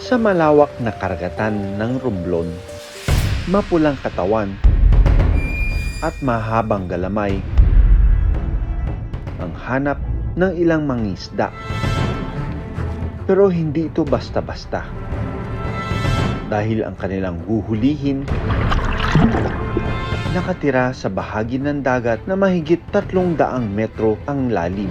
Sa malawak na karagatan ng Romblon, mapulang katawan at mahabang galamay ang hanap ng ilang mangisda. Pero hindi ito basta-basta. Dahil ang kanilang huhulihin nakatira sa bahagi ng dagat na mahigit 300 metro ang lalim.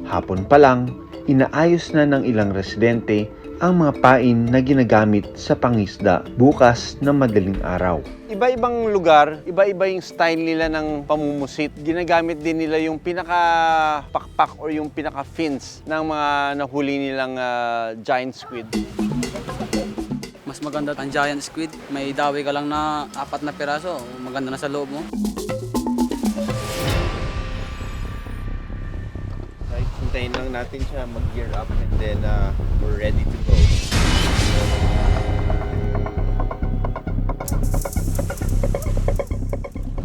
Hapon pa lang, inaayos na ng ilang residente ang mga pain na ginagamit sa pangisda bukas ng madaling araw. Iba-ibang lugar, iba-iba yung style nila ng pamumusit. Ginagamit din nila yung pinaka-pakpak or yung pinaka-fins ng mga nahuli nilang giant squid. Mas maganda ang giant squid. May dawi ka lang na 4 na piraso. Maganda na sa loob mo. Right, hintayin lang natin siya mag-gear up and then we're ready to go.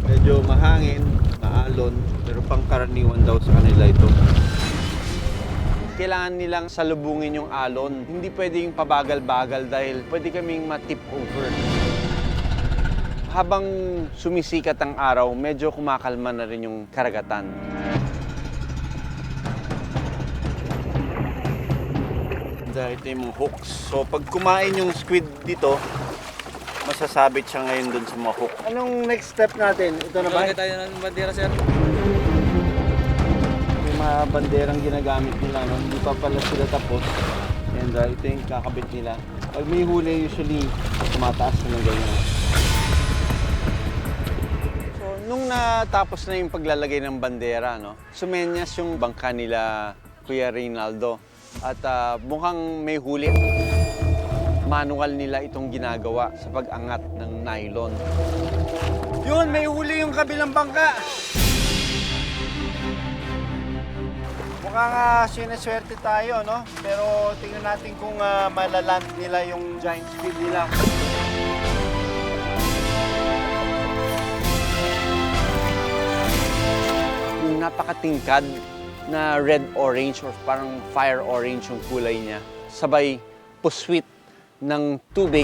Medyo mahangin, maalon, pero pangkaraniwan daw sa kanila ito. Kailangan nilang salubungin yung alon. Hindi pwedeng pabagal-bagal dahil pwede kaming matip over. Habang sumisikat ang araw, medyo kumakalma na rin yung karagatan. Dahil ito yung mga hooks. So pag kumain yung squid dito, masasabit siya ngayon dun sa mga hook. Anong next step natin? Ito na ba? Lagay tayo ng bandera, sir. May mga banderang ginagamit nila, no? Hindi pa pala sila tapos. And ito yung kakabit nila. Pag may huli, usually, tumataas na ng ganyan. So, nung natapos na yung paglalagay ng bandera, no? Sumenyas yung bangka nila, Kuya Reynaldo. At mukhang may huli. Manual nila itong ginagawa sa pag-angat ng nylon. Yun, may huli yung kabilang bangka. Mukhang sineswerte tayo, no? Pero tingnan natin kung malaland nila yung giant squid nila. Yung napakatingkad na red-orange or parang fire-orange yung kulay niya. Sabay puswit ng tubig.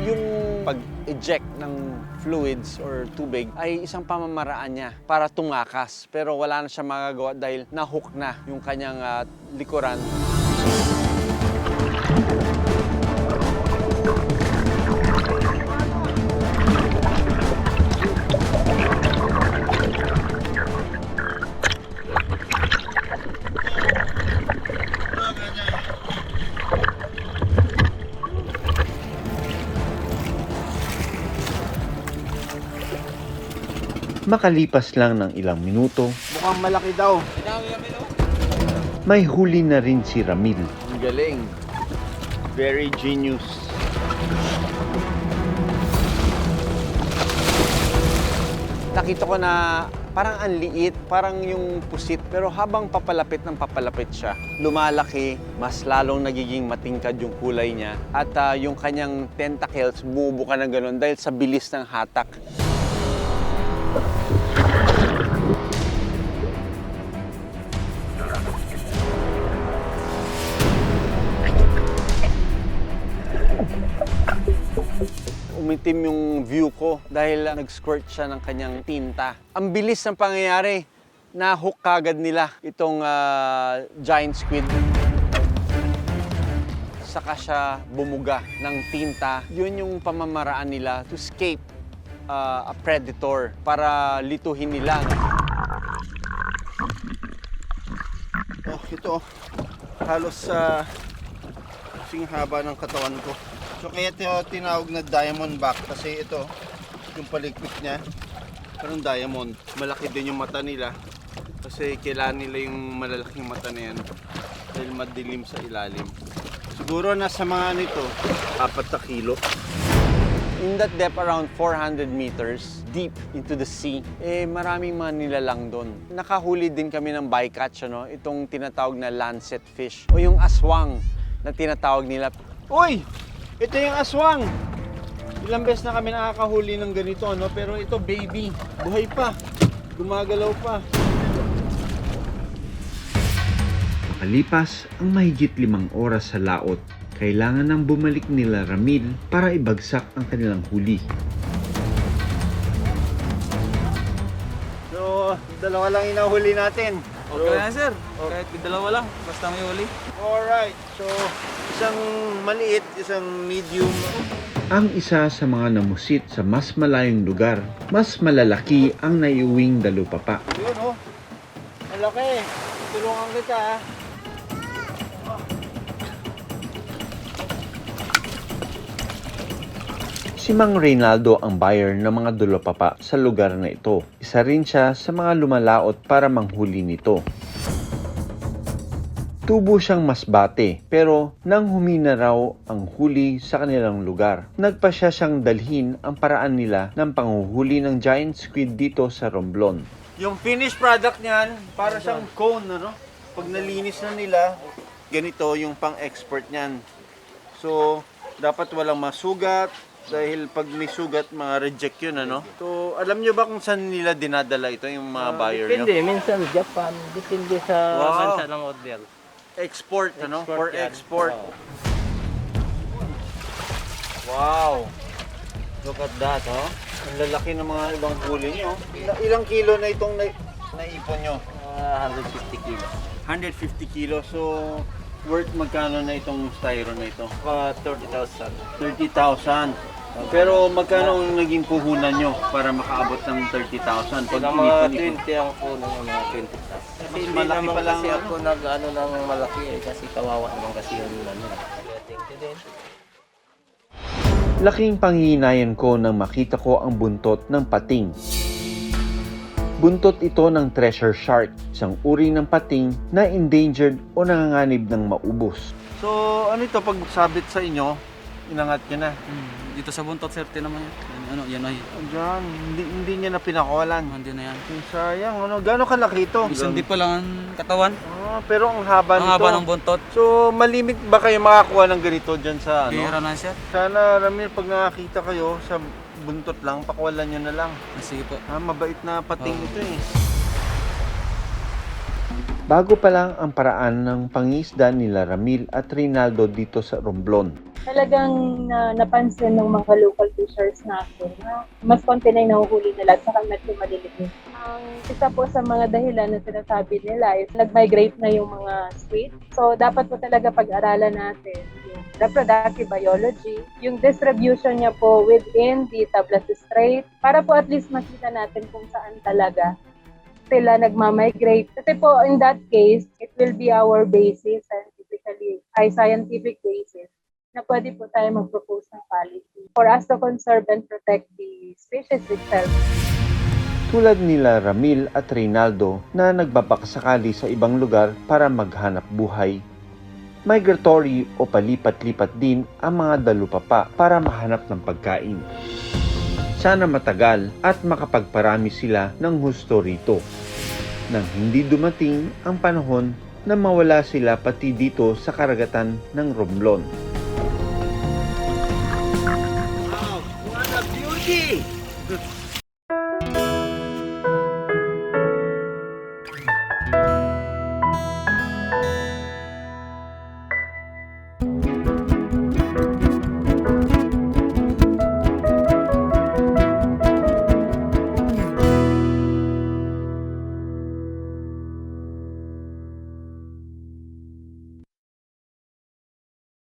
Yung pag-eject ng fluids or tubig ay isang pamamaraan niya para tumakas. Pero wala na siya magagawa dahil na-hook na yung kanyang likuran. Makalipas lang ng ilang minuto, mukhang malaki daw. May huli na rin si Ramil. Ang galing. Very genius. Nakita ko na parang ang liit, parang yung pusit. Pero habang papalapit ng papalapit siya, lumalaki, mas lalong nagiging matingkad yung kulay niya. At yung kanyang tentacles, bumubuka na gano'n dahil sa bilis ng hatak. Umitim yung view ko dahil nag-squirt siya ng kanyang tinta. Ang bilis ng pangyayari, na-hook kagad nila itong giant squid. Saka siya bumuga ng tinta. Yun yung pamamaraan nila to escape a predator para lituhin nila. Oh, ito halos kasing haba ng katawan ko. So kaya ito tinawag na diamond back kasi ito yung palikpik niya parang diamond. Malaki din yung mata nila kasi kailangan nila yung malalaking mata na yan dahil madilim sa ilalim. Siguro nasa mga nito 4 na kilo. In that depth, around 400 meters deep into the sea, maraming mga nilalang doon. Nakahuli din kami ng bycatch, ano? Itong tinatawag na lancet fish o yung aswang na tinatawag nila. Uy! Ito yung aswang! Ilang beses na kami nakakahuli ng ganito, ano? Pero ito, baby. Buhay pa. Gumagalaw pa. Makalipas ang mahigit 5 oras sa laot, kailangan nang bumalik nila Ramil para ibagsak ang kanilang huli. So, dalawa lang inahuli natin. Okay na sir, kahit dalawa lang, basta may huli. Alright. So, isang maliit, isang medium. Ang isa sa mga namusit sa mas malayong lugar, mas malalaki ang naiuwing dalupapa. Yun, oh. Malaki. Tulungan kita, ah. Si Mang Reynaldo ang buyer ng mga dalupapa sa lugar na ito. Isa rin siya sa mga lumalaot para manghuli nito. Tubo siyang masbate, pero nang humina raw ang huli sa kanilang lugar, nagpa siyang dalhin ang paraan nila ng panghuhuli ng giant squid dito sa Romblon. Yung finished product niyan, para siyang cone, ano? Pag nalinis na nila, ganito yung pang-export niyan. So, dapat walang masugat, dahil pag may sugat, reject yun, ano? So, alam nyo ba kung saan nila dinadala ito, yung mga buyer nyo? Depende, minsan Japan, depende sa Wow. bansa ng order. Export, ano? Export For yan. export. Oo. Wow! Look at that, oh. Ang lalaki ng mga ibang huli nyo. Ilang kilo na itong naipon nyo? 150 kilos. 150 kilo. So, worth magkano na itong styro na ito? 30,000. 30,000. Pero magkano ang naging puhunan nyo para makaabot ng 30,000? Pag Pag mga inipon-ipon? 20 ang puno ng mga 20,000. Kasi Mas hindi malaki naman pa lang, kasi ano? ako nag-ano ng malaki eh. Kasi kawawa naman kasi yung ano. Din. Laking pangihinayan ko nang makita ko ang buntot ng pating. Buntot ito ng treasure shark, isang uri ng pating na endangered o nanganganib ng maubos. So, ano ito? Pag sabit sa inyo, inangat nyo na. Dito sa buntot sir, naman yan. Ano, yan ay. Diyan, hindi niya na pinakawalan. Hindi na yan. Sayang, ano? Gano'ng kalaki ito? Isang di pa lang ang katawan. Pero ang haba Ang nito. haba ng buntot. So, malimit ba kayo makakuha ng ganito dyan sa ano? Bihira na sir. Sana, Ramil, pag nakakita kayo sa buntot lang, pakawalan nyo na lang. Sige po. Mabait na pating ito eh. Bago pa lang ang paraan ng pangisda nila Ramil at Reynaldo dito sa Romblon. Talagang napansin ng mga local fishers natin na mas konti na yung nahuhuli nila at saka medyo malilit. Ang isa po sa mga dahilan na sinasabi nila is nag-migrate na yung mga squid. So dapat po talaga pag-aralan natin yung reproductive biology, yung distribution niya po within the Tablas Strait para po at least makita natin kung saan talaga sila nagmamigrate. Kasi po in that case, it will be our basis, scientifically, scientific basis, na pwede po tayo mag-propose ng policy for us to conserve and protect the species itself. Tulad nila Ramil at Reynaldo na nagbabakasakali sa ibang lugar para maghanap buhay. Migratory o palipat-lipat din ang mga dalupapa para mahanap ng pagkain. Sana matagal at makapagparami sila ng husto rito. Nang hindi dumating ang panahon na mawala sila pati dito sa karagatan ng Romblon. Wow! What a beauty!